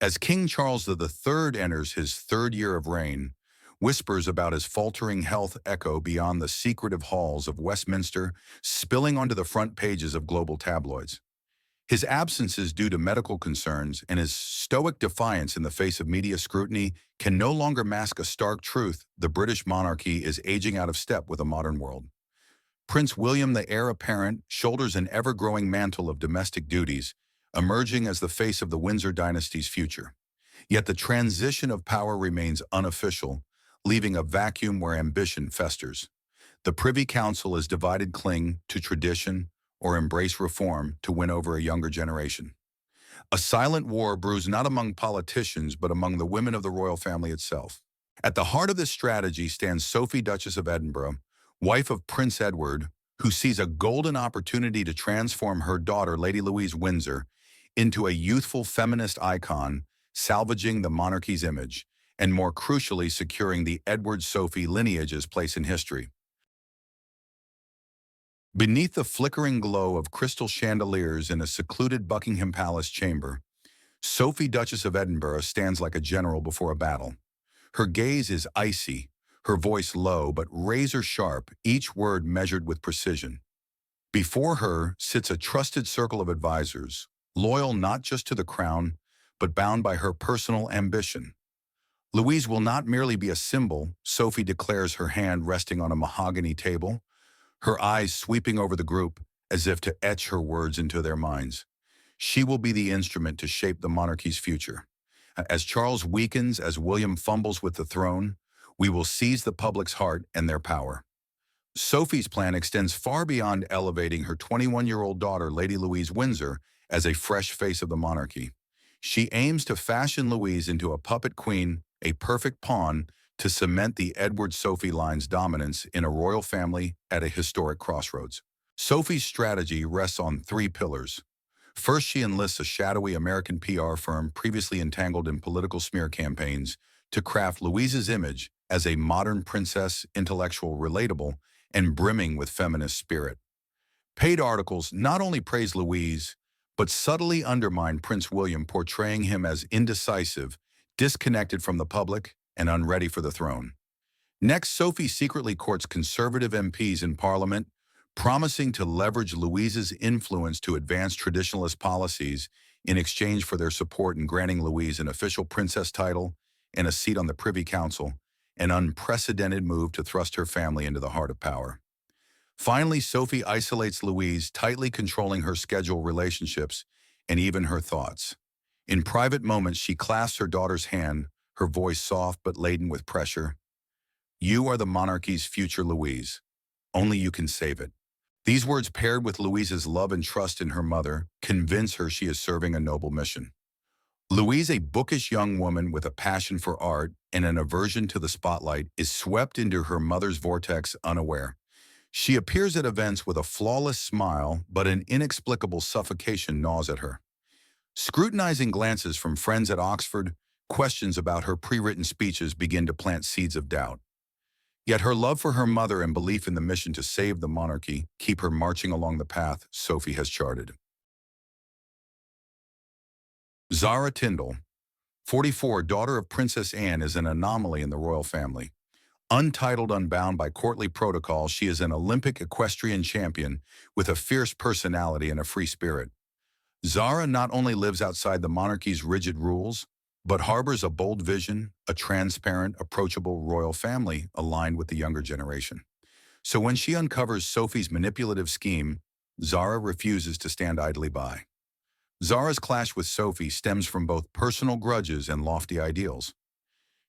As King Charles III enters his third year of reign, whispers about his faltering health echo beyond the secretive halls of Westminster, spilling onto the front pages of global tabloids. His absence is due to medical concerns, and his stoic defiance in the face of media scrutiny can no longer mask a stark truth: the British monarchy is aging out of step with a modern world. Prince William, the heir apparent, shoulders an ever-growing mantle of domestic duties, emerging as the face of the Windsor dynasty's future. Yet the transition of power remains unofficial, leaving a vacuum where ambition festers. The Privy Council is divided: cling to tradition or embrace reform to win over a younger generation. A silent war brews not among politicians but among the women of the royal family itself. At the heart of this strategy stands Sophie, Duchess of Edinburgh, wife of Prince Edward, who sees a golden opportunity to transform her daughter, Lady Louise Windsor, into a youthful feminist icon, salvaging the monarchy's image, and more crucially securing the Edward-Sophie lineage's place in history. Beneath the flickering glow of crystal chandeliers in a secluded Buckingham Palace chamber, Sophie, Duchess of Edinburgh, stands like a general before a battle. Her gaze is icy, her voice low but razor-sharp, each word measured with precision. Before her sits a trusted circle of advisors, loyal not just to the crown, but bound by her personal ambition. Louise will not merely be a symbol, Sophie declares, her hand resting on a mahogany table, her eyes sweeping over the group as if to etch her words into their minds. She will be the instrument to shape the monarchy's future. As Charles weakens, as William fumbles with the throne, we will seize the public's heart and their power. Sophie's plan extends far beyond elevating her 21-year-old daughter, Lady Louise Windsor, as a fresh face of the monarchy. She aims to fashion Louise into a puppet queen, a perfect pawn, to cement the Edward-Sophie line's dominance in a royal family at a historic crossroads. Sophie's strategy rests on three pillars. First, she enlists a shadowy American PR firm previously entangled in political smear campaigns to craft Louise's image as a modern princess, intellectual, relatable, and brimming with feminist spirit. Paid articles not only praise Louise, but subtly undermine Prince William, portraying him as indecisive, disconnected from the public, and unready for the throne. Next, Sophie secretly courts conservative MPs in Parliament, promising to leverage Louise's influence to advance traditionalist policies in exchange for their support in granting Louise an official princess title and a seat on the Privy Council, an unprecedented move to thrust her family into the heart of power. Finally, Sophie isolates Louise, tightly controlling her schedule, relationships, and even her thoughts. In private moments, she clasps her daughter's hand, her voice soft but laden with pressure. "You are the monarchy's future, Louise. Only you can save it." These words, paired with Louise's love and trust in her mother, convince her she is serving a noble mission. Louise, a bookish young woman with a passion for art and an aversion to the spotlight, is swept into her mother's vortex unaware. She appears at events with a flawless smile, but an inexplicable suffocation gnaws at her. Scrutinizing glances from friends at Oxford, questions about her pre-written speeches begin to plant seeds of doubt. Yet her love for her mother and belief in the mission to save the monarchy keep her marching along the path Sophie has charted. Zara Tyndall, 44, daughter of Princess Anne, is an anomaly in the royal family. Untitled, unbound by courtly protocol, she is an Olympic equestrian champion with a fierce personality and a free spirit. Zara not only lives outside the monarchy's rigid rules, but harbors a bold vision, a transparent, approachable royal family aligned with the younger generation. So when she uncovers Sophie's manipulative scheme, Zara refuses to stand idly by. Zara's clash with Sophie stems from both personal grudges and lofty ideals.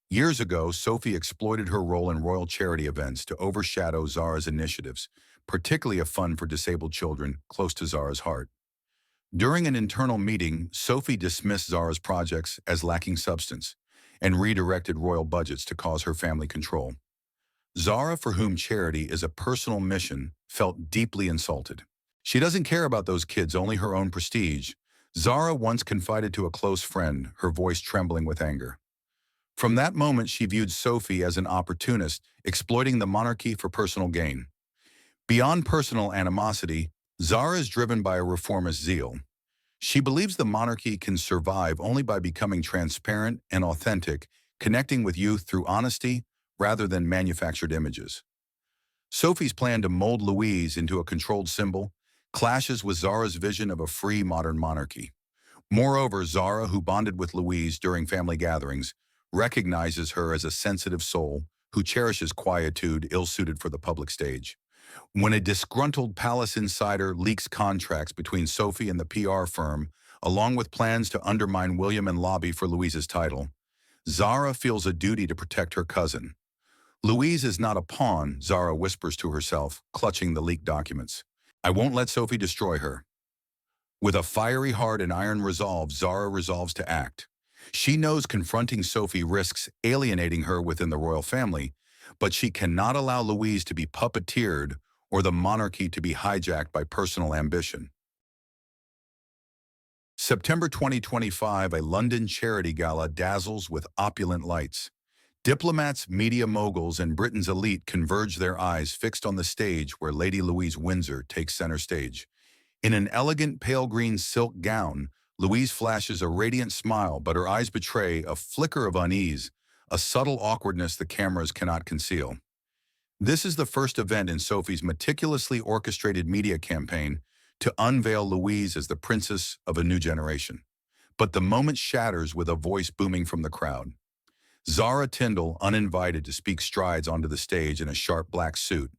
Years ago, Sophie exploited her role in royal charity events to overshadow Zara's initiatives, particularly a fund for disabled children close to Zara's heart. During an internal meeting, Sophie dismissed Zara's projects as lacking substance and redirected royal budgets to cause her family control. Zara, for whom charity is a personal mission, felt deeply insulted. She doesn't care about those kids, only her own prestige. Zara once confided to a close friend, her voice trembling with anger. From that moment, she viewed Sophie as an opportunist, exploiting the monarchy for personal gain. Beyond personal animosity, Zara is driven by a reformist zeal. She believes the monarchy can survive only by becoming transparent and authentic, connecting with youth through honesty rather than manufactured images. Sophie's plan to mold Louise into a controlled symbol clashes with Zara's vision of a free modern monarchy. Moreover, Zara, who bonded with Louise during family gatherings, recognizes her as a sensitive soul who cherishes quietude ill-suited for the public stage. When a disgruntled palace insider leaks contracts between Sophie and the PR firm, along with plans to undermine William and lobby for Louise's title, Zara feels a duty to protect her cousin. Louise is not a pawn, Zara whispers to herself, clutching the leaked documents. I won't let Sophie destroy her. With a fiery heart and iron resolve, Zara resolves to act. She knows confronting Sophie risks alienating her within the royal family, but she cannot allow Louise to be puppeteered or the monarchy to be hijacked by personal ambition. September 2025, a London charity gala dazzles with opulent lights. Diplomats, media moguls, and Britain's elite converge, their eyes fixed on the stage where Lady Louise Windsor takes center stage. In an elegant pale green silk gown, Louise flashes a radiant smile, but her eyes betray a flicker of unease, a subtle awkwardness the cameras cannot conceal. This is the first event in Sophie's meticulously orchestrated media campaign to unveil Louise as the princess of a new generation. But the moment shatters with a voice booming from the crowd. Zara Tyndall, uninvited to speak, strides onto the stage in a sharp black suit.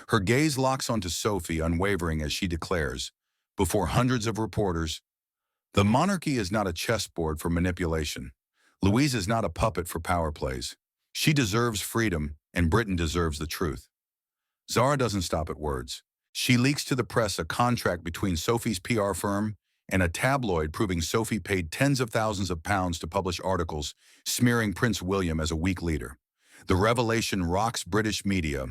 Her gaze locks onto Sophie, unwavering, as she declares, before hundreds of reporters, the monarchy is not a chessboard for manipulation. Louise is not a puppet for power plays. She deserves freedom, and Britain deserves the truth. Zara doesn't stop at words. She leaks to the press a contract between Sophie's PR firm and a tabloid proving Sophie paid tens of thousands of pounds to publish articles smearing Prince William as a weak leader. The revelation rocks British media.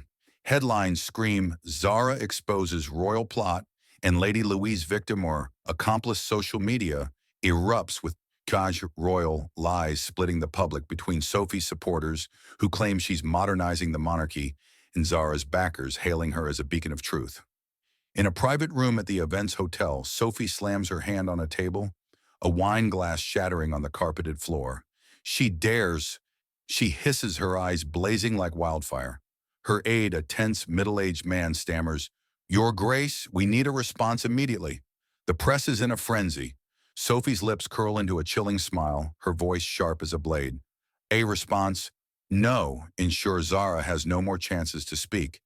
Headlines scream, Zara exposes royal plot, and Lady Louise, victim or accomplice. Social media erupts with royal lies, splitting the public between Sophie's supporters, who claim she's modernizing the monarchy, and Zara's backers, hailing her as a beacon of truth. In a private room at the Events Hotel, Sophie slams her hand on a table, a wine glass shattering on the carpeted floor. She hisses, her eyes blazing like wildfire. Her aide, a tense, middle-aged man, stammers, Your Grace, we need a response immediately. The press is in a frenzy. Sophie's lips curl into a chilling smile, her voice sharp as a blade. A response? No, ensure Zara has no more chances to speak,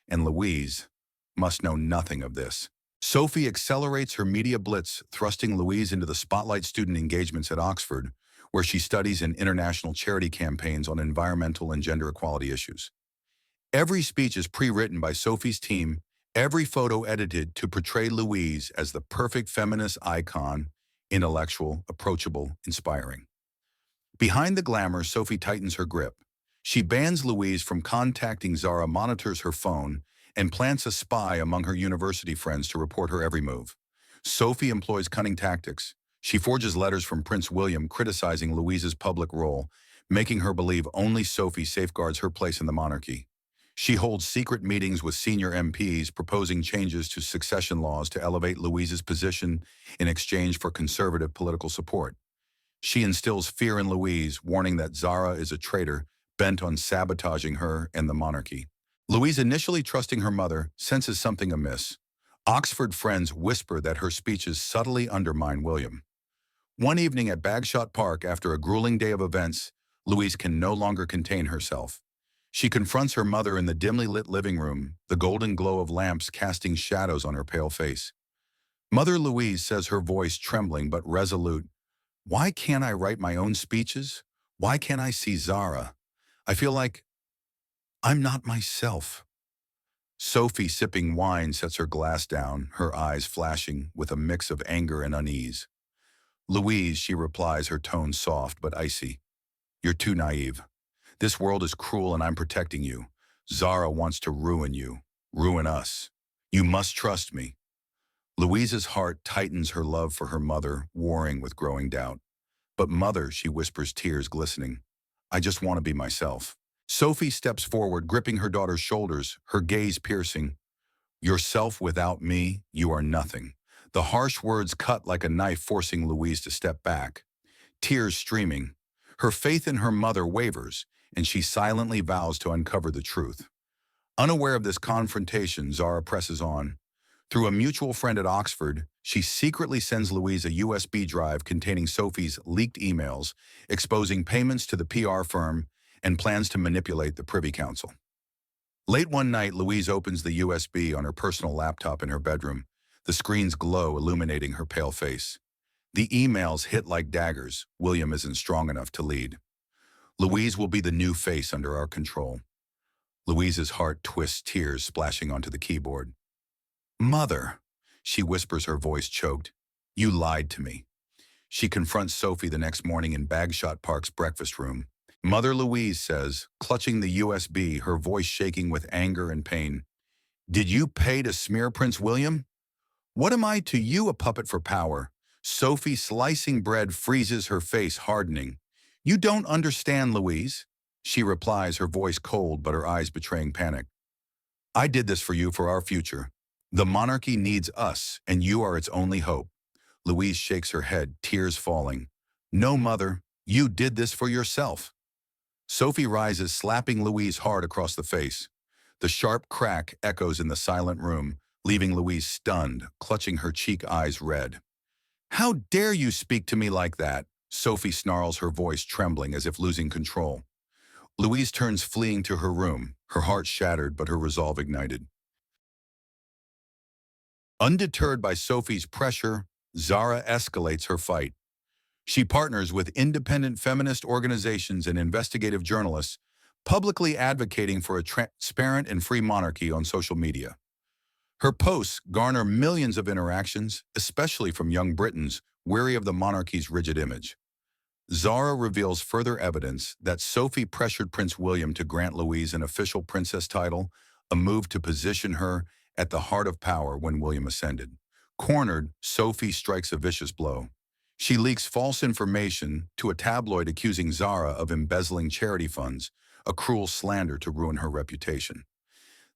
and Louise must know nothing of this. Sophie accelerates her media blitz, thrusting Louise into the spotlight. Student engagements at Oxford, where she studies in international charity campaigns on environmental and gender equality issues. Every speech is pre-written by Sophie's team, every photo edited to portray Louise as the perfect feminist icon, intellectual, approachable, inspiring. Behind the glamour, Sophie tightens her grip. She bans Louise from contacting Zara, monitors her phone, and plants a spy among her university friends to report her every move. Sophie employs cunning tactics. She forges letters from Prince William criticizing Louise's public role, making her believe only Sophie safeguards her place in the monarchy. She holds secret meetings with senior MPs, proposing changes to succession laws to elevate Louise's position in exchange for conservative political support. She instills fear in Louise, warning that Zara is a traitor bent on sabotaging her and the monarchy. Louise, initially trusting her mother, senses something amiss. Oxford friends whisper that her speeches subtly undermine William. One evening at Bagshot Park, after a grueling day of events, Louise can no longer contain herself. She confronts her mother in the dimly lit living room, the golden glow of lamps casting shadows on her pale face. Mother Louise says, her voice trembling but resolute, "Why can't I write my own speeches? Why can't I see Zara? I feel like I'm not myself." Sophie, sipping wine, sets her glass down, her eyes flashing with a mix of anger and unease. "Louise," she replies, her tone soft but icy, "you're too naive. This world is cruel and I'm protecting you. Zara wants to ruin you, ruin us. You must trust me." Louise's heart tightens, her love for her mother warring with growing doubt. "But mother," she whispers, tears glistening, "I just want to be myself." Sophie steps forward, gripping her daughter's shoulders, her gaze piercing. "Yourself without me, you are nothing. The harsh words cut like a knife, forcing Louise to step back, tears streaming. Her faith in her mother wavers, and she silently vows to uncover the truth. Unaware of this confrontation, Zara presses on. Through a mutual friend at Oxford, she secretly sends Louise a USB drive containing Sophie's leaked emails, exposing payments to the PR firm and plans to manipulate the Privy Council. Late one night, Louise opens the USB on her personal laptop in her bedroom. The screen's glow illuminating her pale face. The emails hit like daggers. William isn't strong enough to lead. Louise will be the new face under our control. Louise's heart twists, tears splashing onto the keyboard. Mother, she whispers, her voice choked. You lied to me. She confronts Sophie the next morning in Bagshot Park's breakfast room. Mother Louise says, clutching the USB, her voice shaking with anger and pain. Did you pay to smear Prince William? What am I to you, a puppet for power? Sophie, slicing bread, freezes, her face hardening. You don't understand, Louise. She replies, her voice cold but her eyes betraying panic. I did this for you, for our future. The monarchy needs us, and you are its only hope. Louise shakes her head, tears falling. No, Mother, you did this for yourself. Sophie rises, slapping Louise hard across the face. The sharp crack echoes in the silent room, leaving Louise stunned, clutching her cheek, eyes red. How dare you speak to me like that? Sophie snarls, her voice trembling as if losing control. Louise turns, fleeing to her room, her heart shattered but her resolve ignited. Undeterred by Sophie's pressure, Zara escalates her fight. She partners with independent feminist organizations and investigative journalists, publicly advocating for a transparent and free monarchy on social media. Her posts garner millions of interactions, especially from young Britons weary of the monarchy's rigid image. Zara reveals further evidence that Sophie pressured Prince William to grant Louise an official princess title, a move to position her at the heart of power when William ascended. Cornered, Sophie strikes a vicious blow. She leaks false information to a tabloid accusing Zara of embezzling charity funds, a cruel slander to ruin her reputation.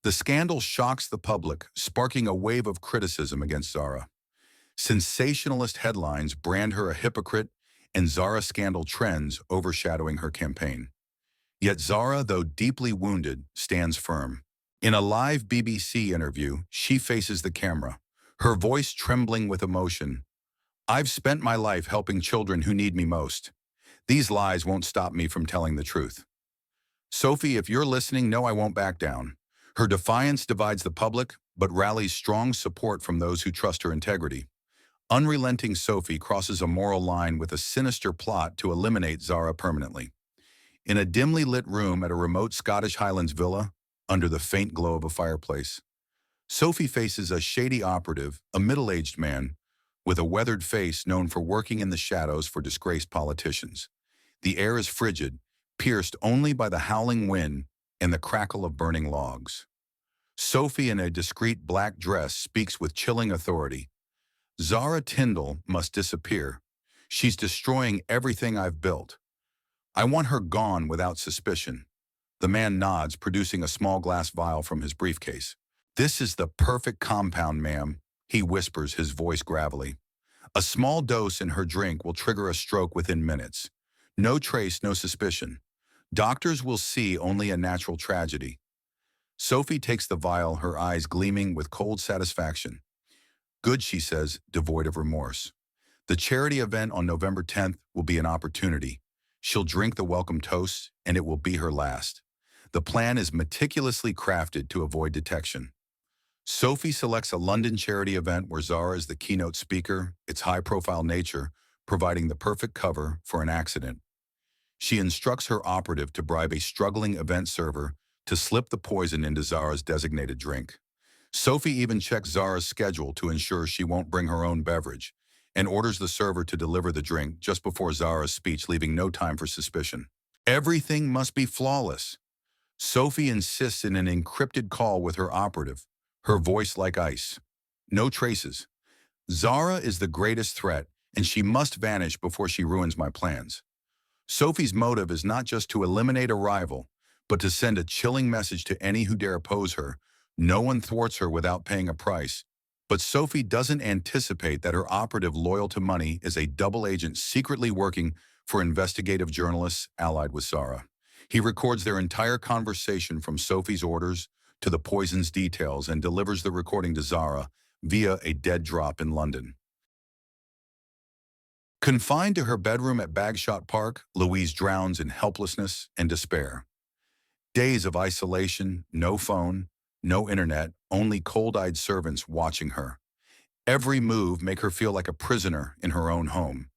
The scandal shocks the public, sparking a wave of criticism against Zara. Sensationalist headlines brand her a hypocrite, and Zara scandal trends overshadowing her campaign. Yet Zara, though deeply wounded, stands firm. In a live BBC interview, she faces the camera, her voice trembling with emotion. I've spent my life helping children who need me most. These lies won't stop me from telling the truth. Sophie, if you're listening, know I won't back down. Her defiance divides the public, but rallies strong support from those who trust her integrity. Unrelenting Sophie crosses a moral line with a sinister plot to eliminate Zara permanently. In a dimly lit room at a remote Scottish Highlands villa, under the faint glow of a fireplace, Sophie faces a shady operative, a middle-aged man, with a weathered face known for working in the shadows for disgraced politicians. The air is frigid, pierced only by the howling wind and the crackle of burning logs. Sophie, in a discreet black dress, speaks with chilling authority. Zara Tyndall must disappear. She's destroying everything I've built. I want her gone without suspicion. The man nods, producing a small glass vial from his briefcase. This is the perfect compound, ma'am, he whispers, his voice gravelly. A small dose in her drink will trigger a stroke within minutes. No trace, no suspicion. Doctors will see only a natural tragedy. Sophie takes the vial, her eyes gleaming with cold satisfaction. Good, she says, devoid of remorse. The charity event on November 10th will be an opportunity. She'll drink the welcome toast, and it will be her last. The plan is meticulously crafted to avoid detection. Sophie selects a London charity event where Zara is the keynote speaker, its high-profile nature providing the perfect cover for an accident. She instructs her operative to bribe a struggling event server to slip the poison into Zara's designated drink. Sophie even checks Zara's schedule to ensure she won't bring her own beverage, and orders the server to deliver the drink just before Zara's speech, leaving no time for suspicion. Everything must be flawless. Sophie insists in an encrypted call with her operative, her voice like ice. No traces. Zara is the greatest threat, and she must vanish before she ruins my plans. Sophie's motive is not just to eliminate a rival, but to send a chilling message to any who dare oppose her. No one thwarts her without paying a price, But Sophie doesn't anticipate that her operative loyal to money is a double agent secretly working for investigative journalists allied with Zara. He records their entire conversation from Sophie's orders to the poison's details and delivers the recording to Zara via a dead drop in London. Confined to her bedroom at Bagshot Park, Louise drowns in helplessness and despair. Days of isolation, no phone, no internet, only cold-eyed servants watching her. Every move make her feel like a prisoner in her own home.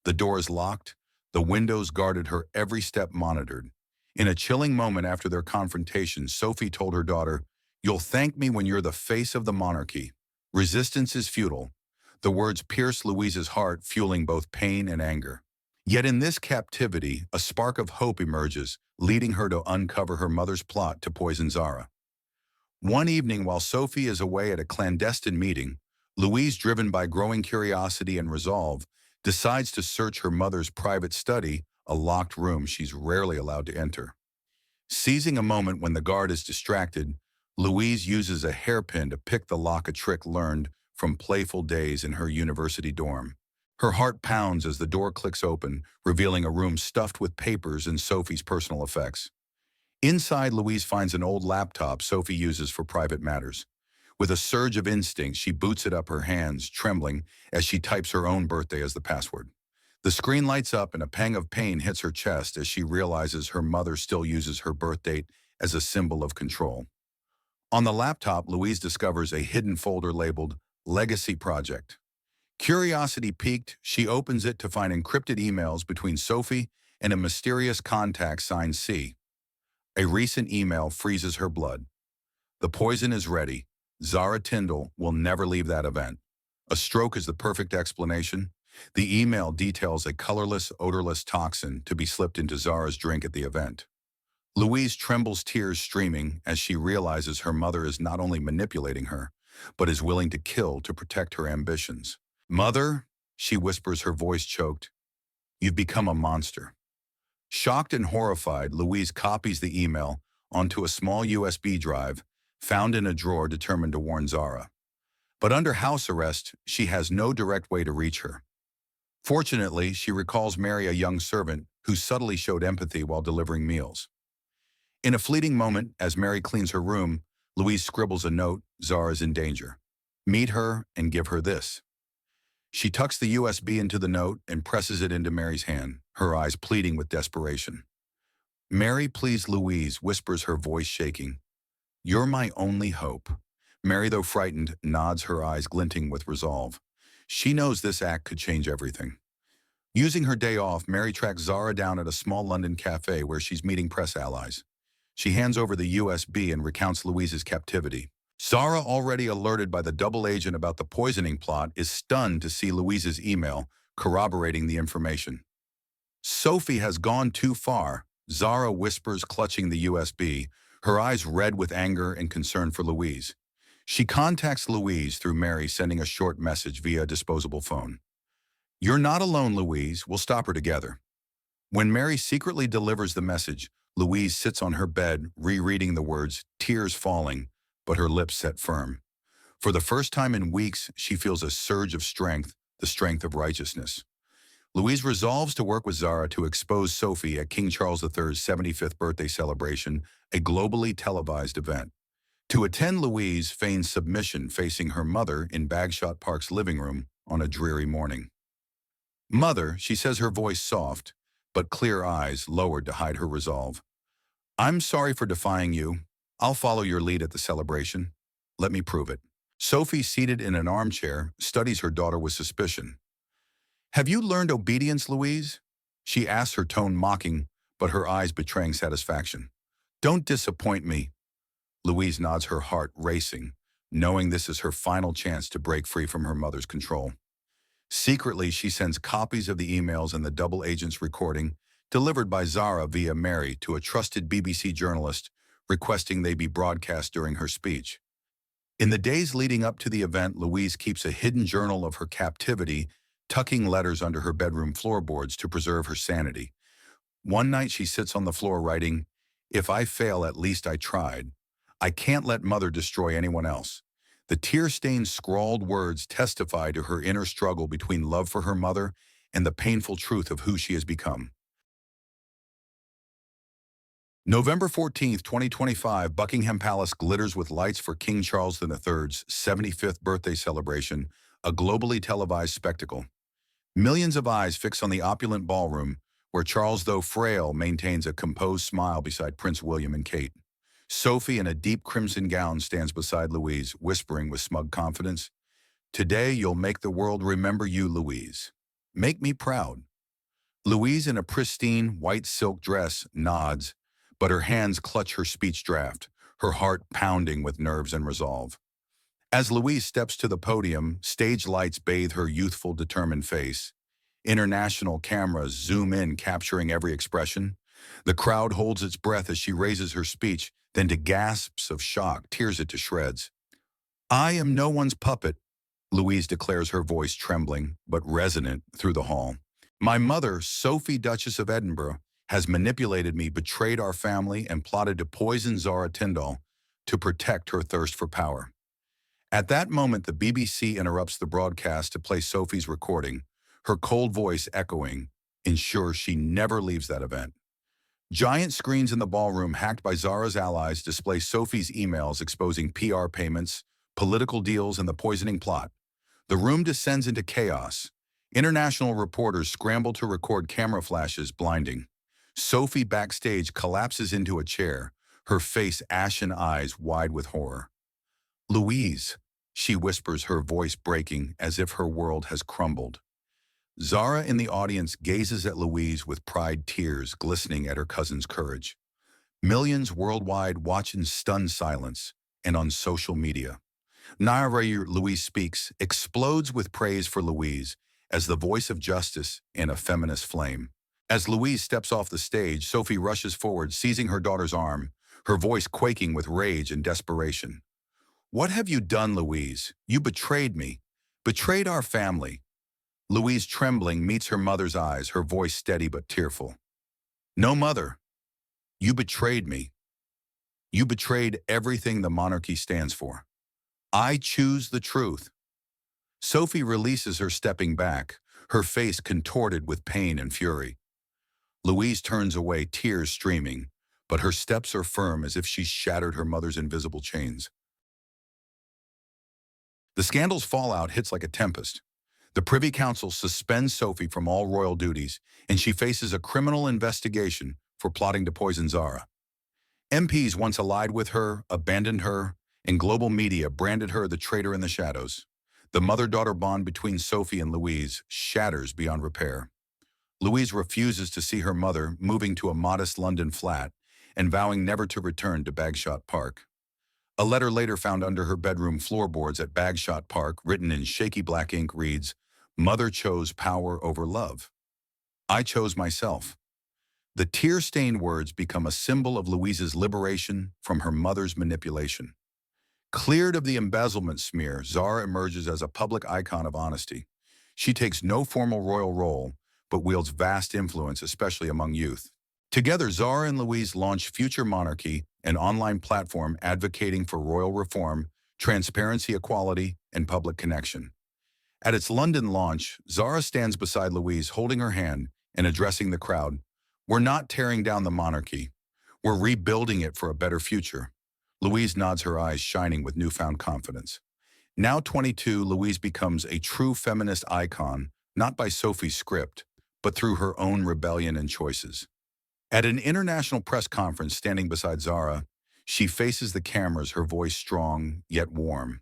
The doors locked, the windows guarded, her every step monitored. In a chilling moment after their confrontation, Sophie told her daughter, "You'll thank me when you're the face of the monarchy. Resistance is futile." The words pierced Louise's heart, fueling both pain and anger. Yet in this captivity, a spark of hope emerges, leading her to uncover her mother's plot to poison Zara. One evening, while Sophie is away at a clandestine meeting, Louise, driven by growing curiosity and resolve, decides to search her mother's private study, a locked room she's rarely allowed to enter. Seizing a moment when the guard is distracted, Louise uses a hairpin to pick the lock, a trick learned from playful days in her university dorm. Her heart pounds as the door clicks open, revealing a room stuffed with papers and Sophie's personal effects. Inside, Louise finds an old laptop Sophie uses for private matters. With a surge of instinct, she boots it up, her hands trembling as she types her own birthday as the password. The screen lights up and a pang of pain hits her chest as she realizes her mother still uses her birth date as a symbol of control. On the laptop, Louise discovers a hidden folder labeled Legacy Project. Curiosity piqued, she opens it to find encrypted emails between Sophie and a mysterious contact signed C. A recent email freezes her blood. The poison is ready. Zara Tyndall will never leave that event. A stroke is the perfect explanation. The email details a colorless, odorless toxin to be slipped into Zara's drink at the event. Louise trembles, tears streaming, as she realizes her mother is not only manipulating her, but is willing to kill to protect her ambitions. "Mother," she whispers, her voice choked, "you've become a monster." Shocked and horrified, Louise copies the email onto a small USB drive found in a drawer, determined to warn Zara. But under house arrest, she has no direct way to reach her. Fortunately, she recalls Mary, a young servant who subtly showed empathy while delivering meals. In a fleeting moment, as Mary cleans her room, Louise scribbles a note: "Zara's in danger. Meet her and give her this." She tucks the USB into the note and presses it into Mary's hand, her eyes pleading with desperation. "Mary, please," Louise whispers, her voice shaking. "You're my only hope." Mary, though frightened, nods, her eyes glinting with resolve. She knows this act could change everything. Using her day off, Mary tracks Zara down at a small London cafe where she's meeting press allies. She hands over the USB and recounts Louise's captivity. Zara, already alerted by the double agent about the poisoning plot, is stunned to see Louise's email corroborating the information. "Sophie has gone too far," Zara whispers, clutching the USB, her eyes red with anger and concern for Louise. She contacts Louise through Mary, sending a short message via a disposable phone. "You're not alone, Louise. We'll stop her together." When Mary secretly delivers the message, Louise sits on her bed, rereading the words, tears falling, but her lips set firm. For the first time in weeks, she feels a surge of strength, the strength of righteousness. Louise resolves to work with Zara to expose Sophie at King Charles III's 75th birthday celebration, a globally televised event. To attend, Louise feigns submission, facing her mother in Bagshot Park's living room on a dreary morning. "Mother," she says, her voice soft, but clear eyes lowered to hide her resolve. "I'm sorry for defying you. I'll follow your lead at the celebration. Let me prove it." Sophie, seated in an armchair, studies her daughter with suspicion. "Have you learned obedience, Louise?" she asks, her tone mocking, but her eyes betraying satisfaction. "Don't disappoint me." Louise nods, her heart racing, knowing this is her final chance to break free from her mother's control. Secretly, she sends copies of the emails and the double agent's recording, delivered by Zara via Mary, to a trusted BBC journalist, requesting they be broadcast during her speech. In the days leading up to the event, Louise keeps a hidden journal of her captivity, tucking letters under her bedroom floorboards to preserve her sanity. One night she sits on the floor writing, "If I fail, at least I tried. I can't let Mother destroy anyone else." The tear-stained scrawled words testify to her inner struggle between love for her mother and the painful truth of who she has become. November 14th, 2025, Buckingham Palace glitters with lights for King Charles III's 75th birthday celebration, a globally televised spectacle. Millions of eyes fix on the opulent ballroom, where Charles, though frail, maintains a composed smile beside Prince William and Kate. Sophie, in a deep crimson gown, stands beside Louise, whispering with smug confidence, "Today you'll make the world remember you, Louise. Make me proud." Louise, in a pristine white silk dress, nods, but her hands clutch her speech draft, her heart pounding with nerves and resolve. As Louise steps to the podium, stage lights bathe her youthful, determined face. International cameras zoom in, capturing every expression. The crowd holds its breath as she raises her speech, then to gasps of shock, tears it to shreds. "I am no one's puppet," Louise declares, her voice trembling but resonant through the hall. "My mother, Sophie, Duchess of Edinburgh, has manipulated me, betrayed our family, and plotted to poison Zara Tindall to protect her thirst for power." At that moment, the BBC interrupts the broadcast to play Sophie's recording, her cold voice echoing, ensure she never leaves that event. Giant screens in the ballroom, hacked by Zara's allies, display Sophie's emails exposing PR payments, political deals, and the poisoning plot. The room descends into chaos. International reporters scramble to record camera flashes, blinding. Sophie, backstage, collapses into a chair, her face ashen, eyes wide with horror. "Louise," she whispers, her voice breaking as if her world has crumbled. Zara, in the audience, gazes at Louise with pride, tears glistening at her cousin's courage. Millions worldwide watch in stunned silence, and on social media. Louise speaks, explodes with praise for Louise as the voice of justice and a feminist flame. As Louise steps off the stage, Sophie rushes forward, seizing her daughter's arm, her voice quaking with rage and desperation. "What have you done, Louise? You betrayed me, betrayed our family." Louise, trembling, meets her mother's eyes, her voice steady but tearful. "No, Mother. You betrayed me. You betrayed everything the monarchy stands for. I choose the truth." Sophie releases her, stepping back, her face contorted with pain and fury. Louise turns away, tears streaming, but her steps are firm as if she's shattered her mother's invisible chains. The scandal's fallout hits like a tempest. The Privy Council suspends Sophie from all royal duties, and she faces a criminal investigation for plotting to poison Zara. MPs once allied with her, abandoned her, and global media branded her the traitor in the shadows. The mother-daughter bond between Sophie and Louise shatters beyond repair. Louise refuses to see her mother, moving to a modest London flat and vowing never to return to Bagshot Park. A letter later found under her bedroom floorboards at Bagshot Park, written in shaky black ink, reads, "Mother chose power over love. I chose myself." The tear-stained words become a symbol of Louise's liberation from her mother's manipulation. Cleared of the embezzlement smear, Zara emerges as a public icon of honesty. She takes no formal royal role, but wields vast influence, especially among youth. Together, Zara and Louise launch Future Monarchy, an online platform advocating for royal reform, transparency, equality, and public connection. At its London launch, Zara stands beside Louise, holding her hand and addressing the crowd. "We're not tearing down the monarchy. We're rebuilding it for a better future." Louise nods, her eyes shining with newfound confidence. Now 22, Louise becomes a true feminist icon, not by Sophie's script, but through her own rebellion and choices. At an international press conference standing beside Zara, she faces the cameras, her voice strong yet warm.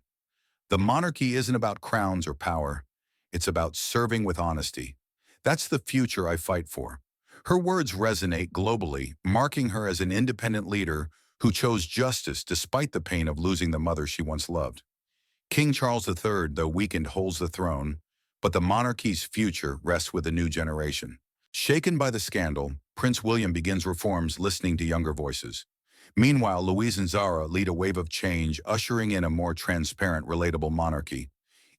"The monarchy isn't about crowns or power. It's about serving with honesty. That's the future I fight for." Her words resonate globally, marking her as an independent leader who chose justice despite the pain of losing the mother she once loved. King Charles III, though weakened, holds the throne, but the monarchy's future rests with a new generation. Shaken by the scandal, Prince William begins reforms, listening to younger voices. Meanwhile, Louise and Zara lead a wave of change, ushering in a more transparent, relatable monarchy.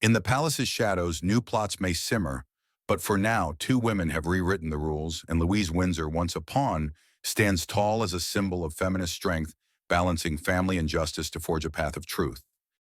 In the palace's shadows, new plots may simmer, but for now, two women have rewritten the rules, and Louise Windsor, once a pawn, stands tall as a symbol of feminist strength, balancing family and justice to forge a path of truth.